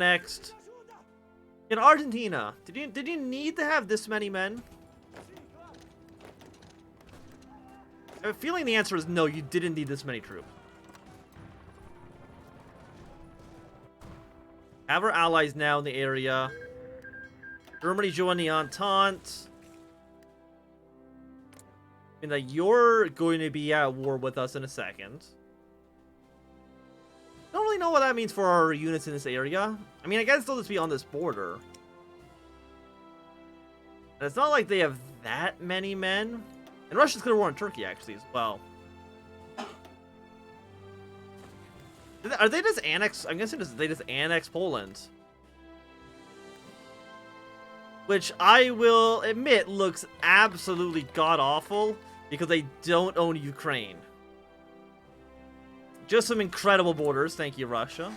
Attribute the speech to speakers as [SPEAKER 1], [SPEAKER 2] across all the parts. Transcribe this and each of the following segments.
[SPEAKER 1] annexed. In Argentina, did you need to have this many men? I have a feeling the answer is no, you didn't need this many troops. Have our allies now in the area. Germany join the Entente. I mean, that you're going to be at war with us in a second. I don't really know what that means for our units in this area. I mean, I guess they'll just be on this border. And it's not like they have that many men. And Russia's going to war in Turkey, actually, as well. Are they just annex? I'm guessing they just annex Poland. Which I will admit looks absolutely god-awful because they don't own Ukraine. Just some incredible borders. Thank you, Russia.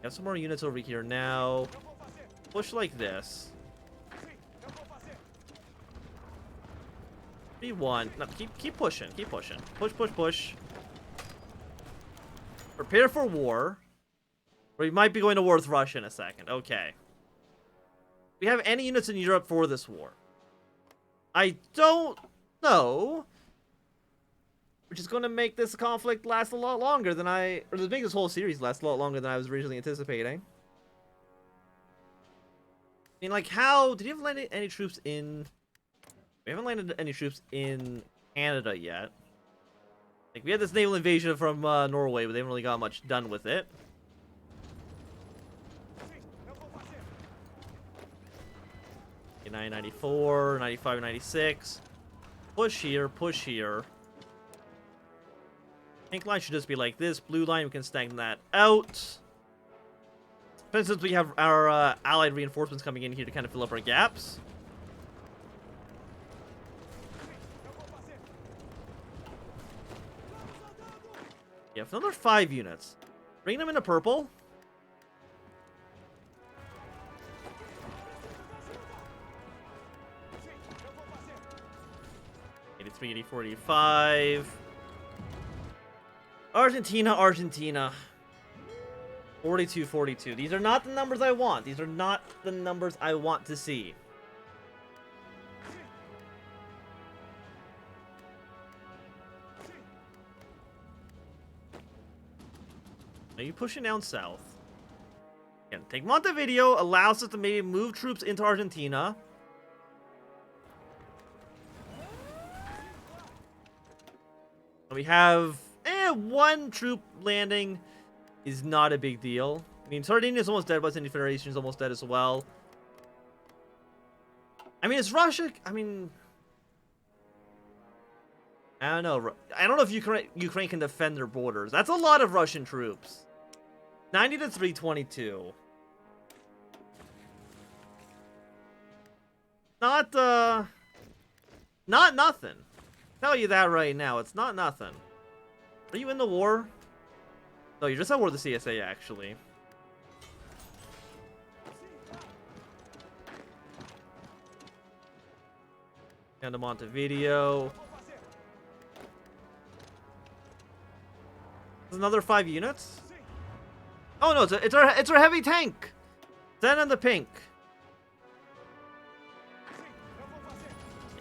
[SPEAKER 1] Got some more units over here now. Push like this. B1. No, keep pushing. Keep pushing. Push, push, push. Prepare for war. We might be going to war with Russia in a second. Okay. We have any units in Europe for this war? I don't know. Which is going to make this conflict last a lot longer than or make this whole series last a lot longer than I was originally anticipating. I mean, like, how... Did you have landed any troops in... We haven't landed any troops in Canada yet. Like, we had this naval invasion from Norway, but they haven't really got much done with it. Okay, 994, 95, 96. Push here, push here. Pink line should just be like this. Blue line, we can snag that out. For instance, we have our allied reinforcements coming in here to kind of fill up our gaps. Yeah, for another 5 units. Bring them into purple. '83, '84, '85. Argentina, Argentina. 42, 42. These are not the numbers I want. These are not the numbers I want to see. Are you pushing down south? Again, take Montevideo, allows us to maybe move troops into Argentina. We have 1 troop landing is not a big deal. I mean, Sardinia is almost dead, West Indian Federation is almost dead as well. I mean, it's Russia. I mean, I don't know. I don't know if Ukraine can defend their borders. That's a lot of Russian troops. 90 to 322. Not nothing. Tell you that right now. It's not nothing. Are you in the war? No, you're just at war with the CSA, actually. Down to Montevideo. There's another 5 units. Oh no, it's our heavy tank. 10 in the pink.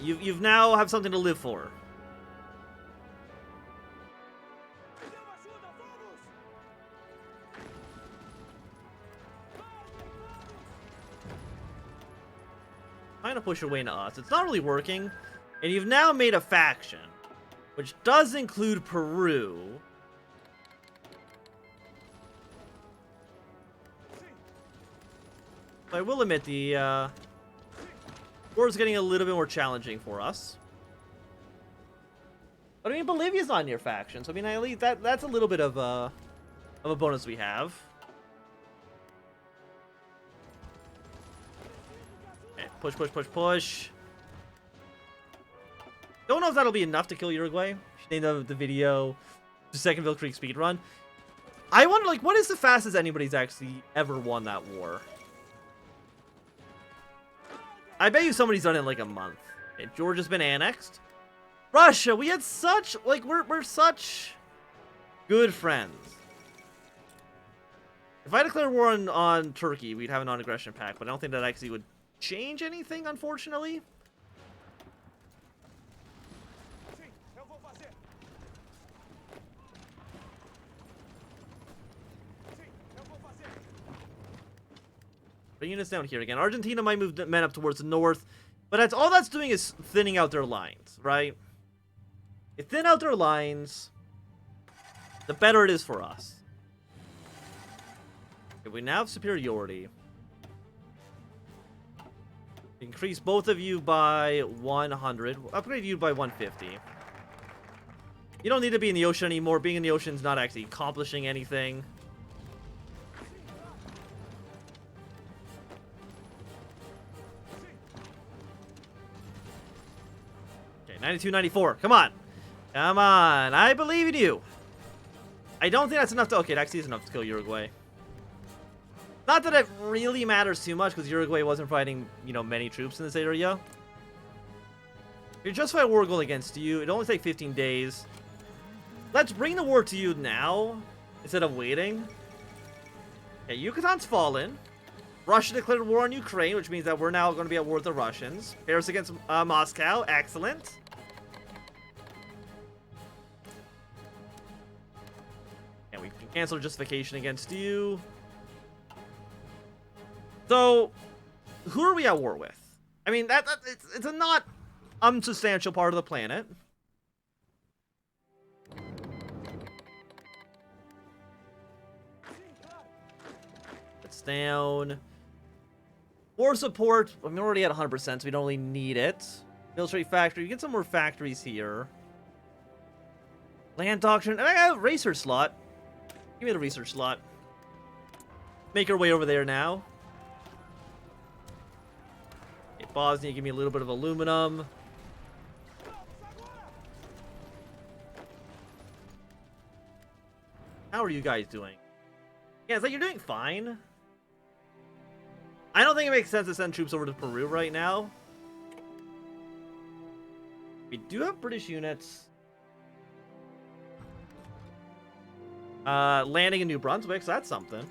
[SPEAKER 1] You've now have something to live for. Trying to push your way into us. It's not really working. And you've now made a faction, which does include Peru. I will admit the war is getting a little bit more challenging for us. But I mean, Bolivia's not in your faction, so I mean, at least that's a little bit of a bonus we have. Okay, push, push, push, push. Don't know if that'll be enough to kill Uruguay. Should name the video the Second Ville Creek speedrun. I wonder, like, what is the fastest anybody's actually ever won that war? I bet you somebody's done it in like a month. Okay, Georgia's been annexed. Russia, we had such, like, we're such good friends. If I declare war on Turkey, we'd have a non-aggression pact, but I don't think that actually would change anything, unfortunately. But units down here again. Argentina might move men up towards the north, but all that's doing is thinning out their lines, right? If thin out their lines, the better it is for us. If we now have superiority, increase both of you by 100, upgrade you by 150. You don't need to be in the ocean anymore. Being in the ocean is not actually accomplishing anything. Okay, 92, 94. Come on. Come on. I believe in you. I don't think that's enough to... Okay, it actually is enough to kill Uruguay. Not that it really matters too much, because Uruguay wasn't fighting, you know, many troops in this area. If you justify a war goal against you, it only takes 15 days. Let's bring the war to you now, instead of waiting. Okay, Yucatan's fallen. Russia declared war on Ukraine, which means that we're now going to be at war with the Russians. Paris against Moscow. Excellent. And we can cancel justification against you. So, who are we at war with? I mean, it's a not unsubstantial part of the planet. It's down. War support, I'm already at 100%, so we don't really need it. Military factory, we get some more factories here. Land doctrine, and I got a research slot. Give me the research slot. Make our way over there now. Okay, Bosnia, give me a little bit of aluminum. How are you guys doing? Yeah, it's like you're doing fine. I don't think it makes sense to send troops over to Peru right now. We do have British units. Landing in New Brunswick, so that's something.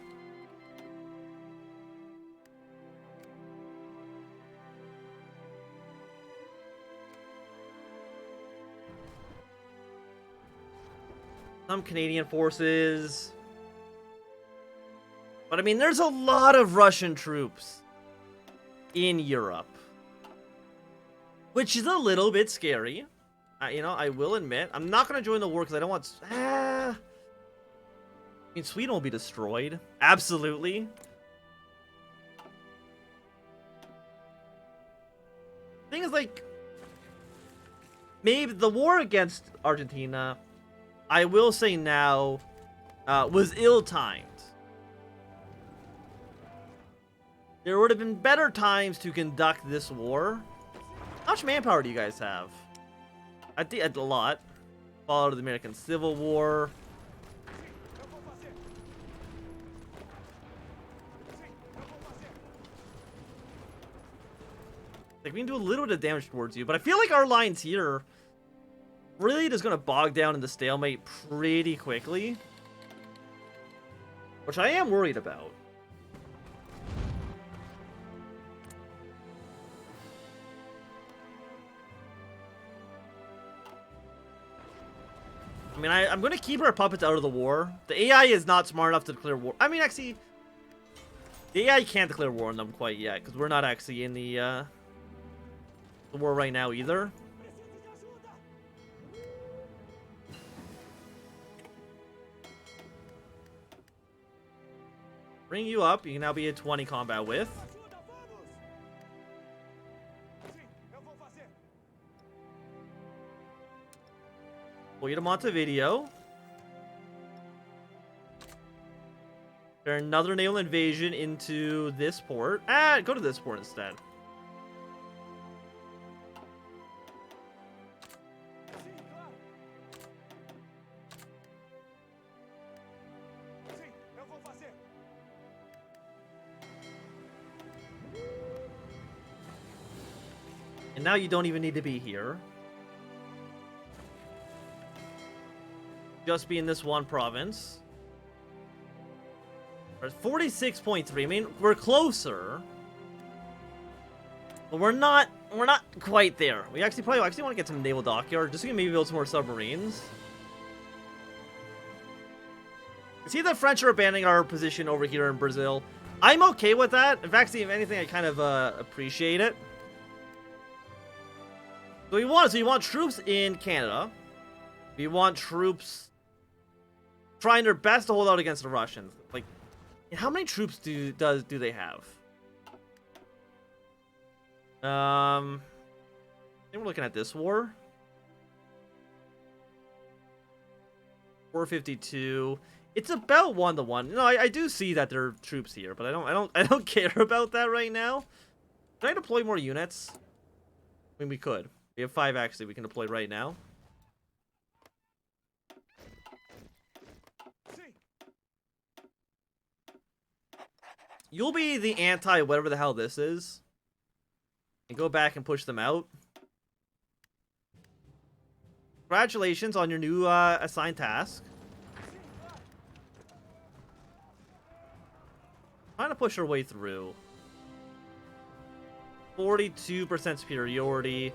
[SPEAKER 1] Some Canadian forces. But I mean, there's a lot of Russian troops in Europe, which is a little bit scary. You know, I will admit, I'm not going to join the war because I don't want... I mean, Sweden will be destroyed. Absolutely. Thing is, like, maybe the war against Argentina, I will say now, was ill-timed. There would have been better times to conduct this war. How much manpower do you guys have? I think a lot. Followed the American Civil War. Like, we can do a little bit of damage towards you, but I feel like our lines here really just gonna bog down in the stalemate pretty quickly, which I am worried about. I mean, I'm going to keep our puppets out of the war. The AI is not smart enough to declare war. I mean, actually, the AI can't declare war on them quite yet, because we're not actually in the war right now either. Bring you up. You can now be a 20 combat with. Pull you to Montevideo. There's another naval invasion into this port. Go to this port instead. And now you don't even need to be here. just be in this one province. 46.3. I mean, we're closer, but we're not quite there. We actually want to get some naval dockyard, just to maybe build some more submarines. See, the French are abandoning our position over here in Brazil. I'm okay with that. In fact, if anything, I kind of appreciate it. So we want troops in Canada. We want troops trying their best to hold out against the Russians. Like, how many troops do they have? I think we're looking at this war. 452. It's about 1-to-1. No, I do see that there are troops here, but I don't care about that right now. Can I deploy more units? I mean, we could. We have 5 actually we can deploy right now. You'll be the anti whatever the hell this is. And go back and push them out. Congratulations on your new assigned task. Trying to push our way through. 42% superiority.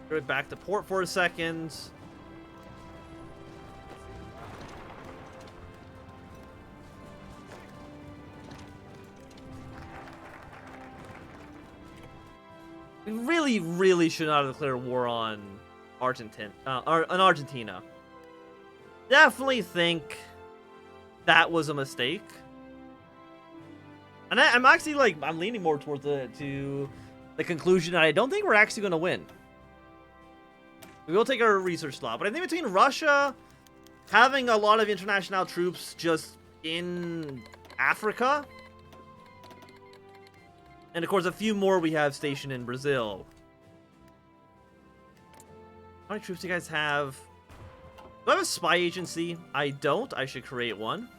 [SPEAKER 1] Go back to port for a second. We really should not have declared war on Argentina. Definitely think that was a mistake. And I'm actually I'm leaning more towards the conclusion that I don't think we're actually going to win. We will take our research slot, but I think between Russia having a lot of international troops just in Africa, and of course a few more we have stationed in Brazil. How many troops do you guys have? Do I have a spy agency? I don't. I should create one.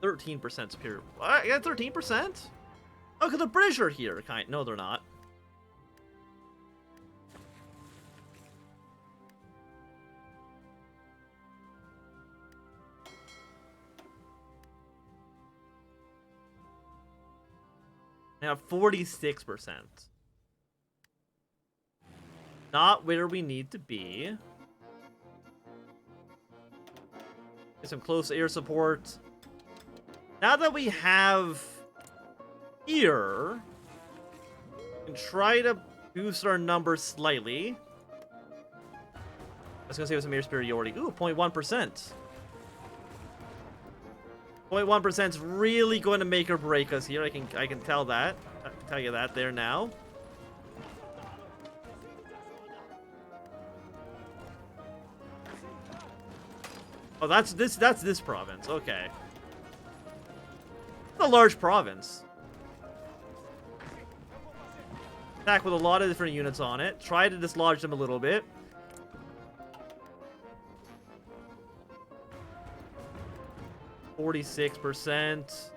[SPEAKER 1] %13% superior. I got 13%? Oh, because the British are here. No, they're not. Now 46%. Not where we need to be. Get some close air support. Now that we have here, we can try to boost our numbers slightly. That's gonna save us some air superiority. Ooh, 0.1%. 0.1% is really going to make or break us here. I can tell that. I can tell you that there now. Oh, that's this province. Okay. It's a large province. Attack with a lot of different units on it. Try to dislodge them a little bit. %46%.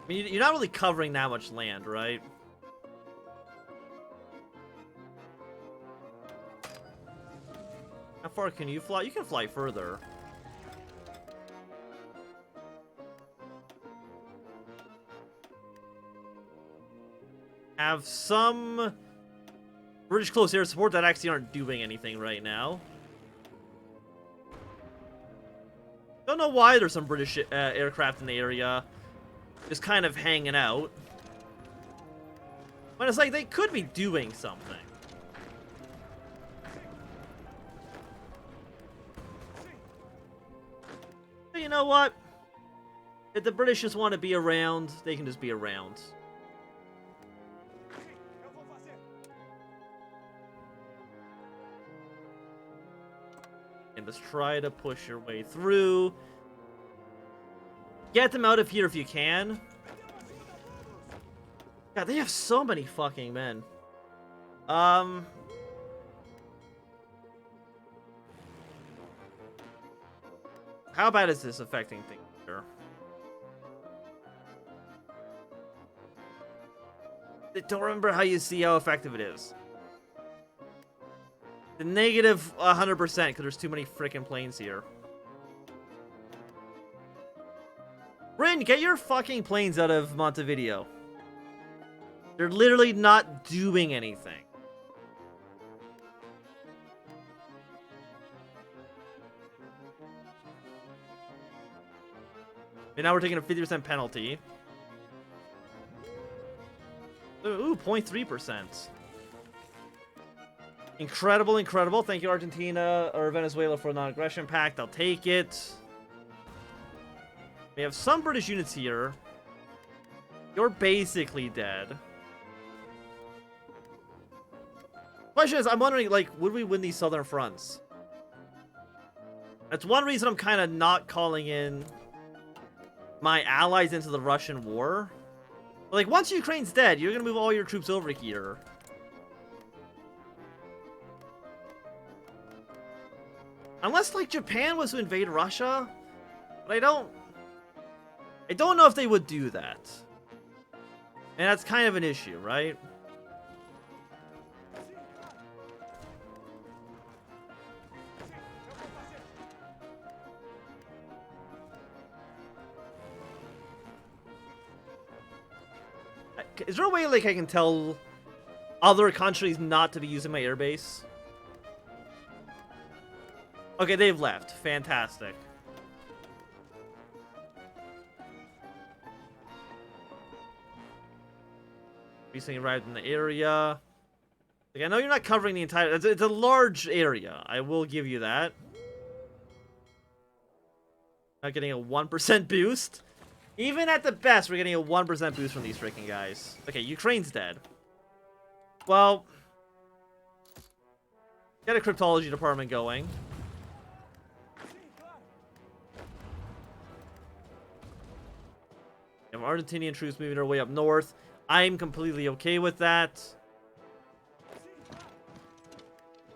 [SPEAKER 1] I mean, you're not really covering that much land, right? How far can you fly? You can fly further. Have some British close air support that actually aren't doing anything right now. Don't know why there's some British aircraft in the area. Just kind of hanging out. But it's like they could be doing something. But you know what? If the British just want to be around, they can just be around. And just try to push your way through. Get them out of here if you can. God, they have so many fucking men. How bad is this affecting things here? I don't remember how you see how effective it is. The negative 100% because there's too many freaking planes here. Rin, get your fucking planes out of Montevideo. They're literally not doing anything. And now we're taking a 50% penalty. Ooh, 0.3%. Incredible, incredible. Thank you, Argentina or Venezuela, for the non-aggression pact. I'll take it. We have some British units here. You're basically dead. Question is, I'm wondering, like, would we win these southern fronts? That's one reason I'm kind of not calling in my allies into the Russian war. Like, once Ukraine's dead, you're gonna move all your troops over here. Unless, like, Japan was to invade Russia. But I don't know if they would do that. And that's kind of an issue, right? Is there a way, like, I can tell other countries not to be using my airbase? Okay, they've left. Fantastic. Recently arrived in the area. Like, I know you're not covering the entire... It's a large area. I will give you that. Not getting a 1% boost. Even at the best, we're getting a 1% boost from these freaking guys. Okay, Ukraine's dead. Well... Get a cryptology department going. We have Argentinian troops moving their way up north. I'm completely okay with that.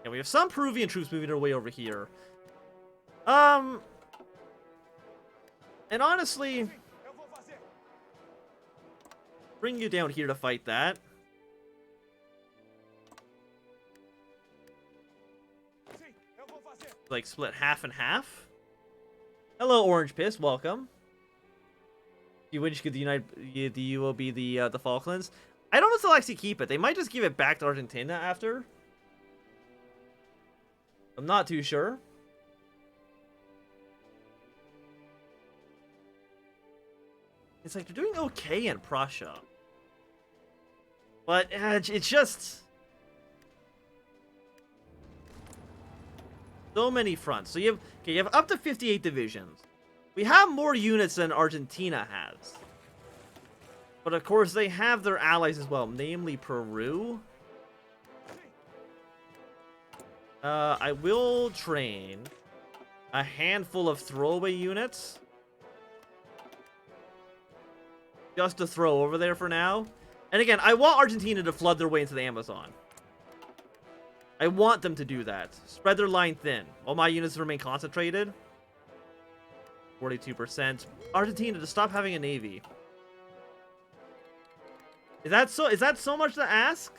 [SPEAKER 1] And we have some Peruvian troops moving their way over here. And honestly... Bring you down here to fight that. Like, split half and half. Hello, Orange Piss. Welcome. You wish could the UOB the Falklands? I don't know if they'll actually keep it. They might just give it back to Argentina after. I'm not too sure. It's like they're doing okay in Prussia. But it's just... so many fronts. So you have up to 58 divisions. We have more units than Argentina has. But of course they have their allies as well, namely Peru. I will train a handful of throwaway units. Just to throw over there for now. And again, I want Argentina to flood their way into the Amazon. I want them to do that. Spread their line thin. All my units remain concentrated. 42%. Argentina, to stop having a navy. Is that so much to ask?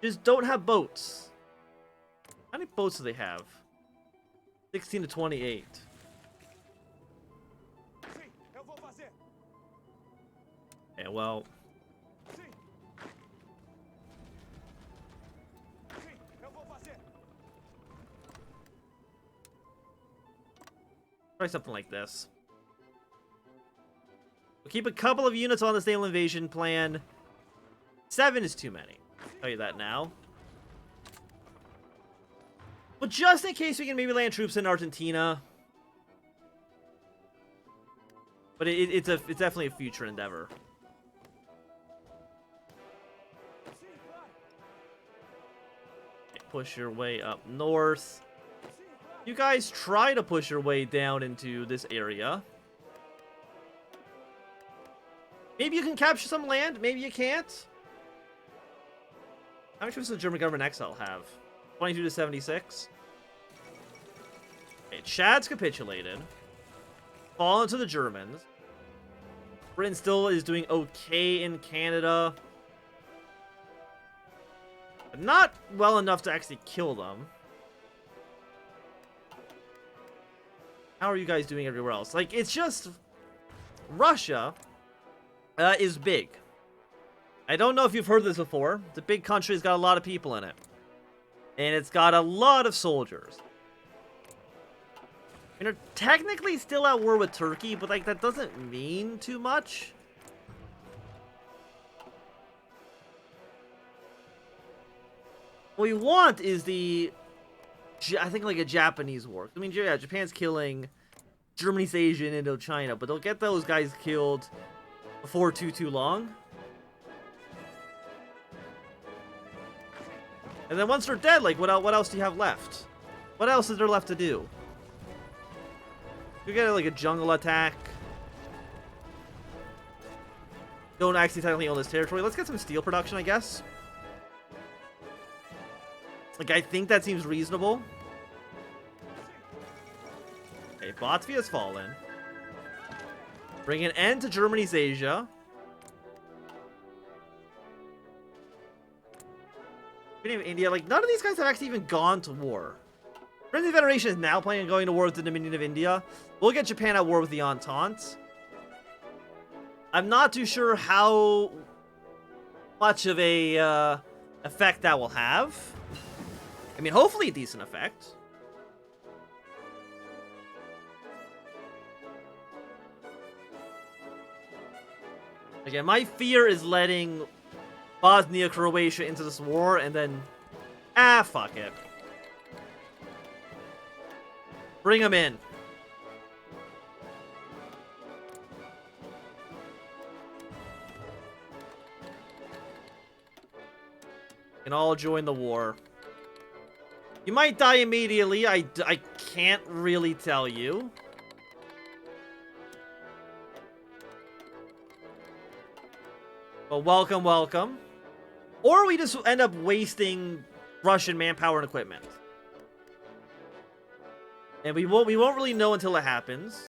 [SPEAKER 1] Just don't have boats. How many boats do they have? 16 to 28. Yeah, well... try something like this. We'll keep a couple of units on this naval invasion plan. 7 is too many. I'll tell you that now. But just in case we can maybe land troops in Argentina. But it's definitely a future endeavor. Okay, push your way up north. You guys try to push your way down into this area. Maybe you can capture some land. Maybe you can't. How many troops does the German government exile have? 22 to 76. Okay, Chad's capitulated. Fallen to the Germans. Britain still is doing okay in Canada. But not well enough to actually kill them. How are you guys doing everywhere else? Like, it's just... Russia is big. I don't know if you've heard this before. It's a big country. It's got a lot of people in it. And it's got a lot of soldiers. And they're technically still at war with Turkey, but like that doesn't mean too much. What we want is the, I think like a Japanese war. I mean, yeah, Japan's killing Germany's Asia and Indochina, but they'll get those guys killed before too long. And then once they're dead, like what else do you have left? What else is there left to do? You get like a jungle attack. Don't actually technically own this territory. Let's get some steel production, I guess. Like, I think that seems reasonable. Okay, Latvia has fallen. Bring an end to Germany's Asia. India, like, none of these guys have actually even gone to war. Friendly Federation is now planning on going to war with the Dominion of India. We'll get Japan at war with the Entente. I'm not too sure how much of a effect that will have. I mean, hopefully a decent effect. Again, my fear is letting Bosnia, Croatia into this war and then... fuck it. Bring them in. Can all join the war. You might die immediately. I can't really tell you. But welcome, welcome. Or we just end up wasting Russian manpower and equipment. And we won't really know until it happens.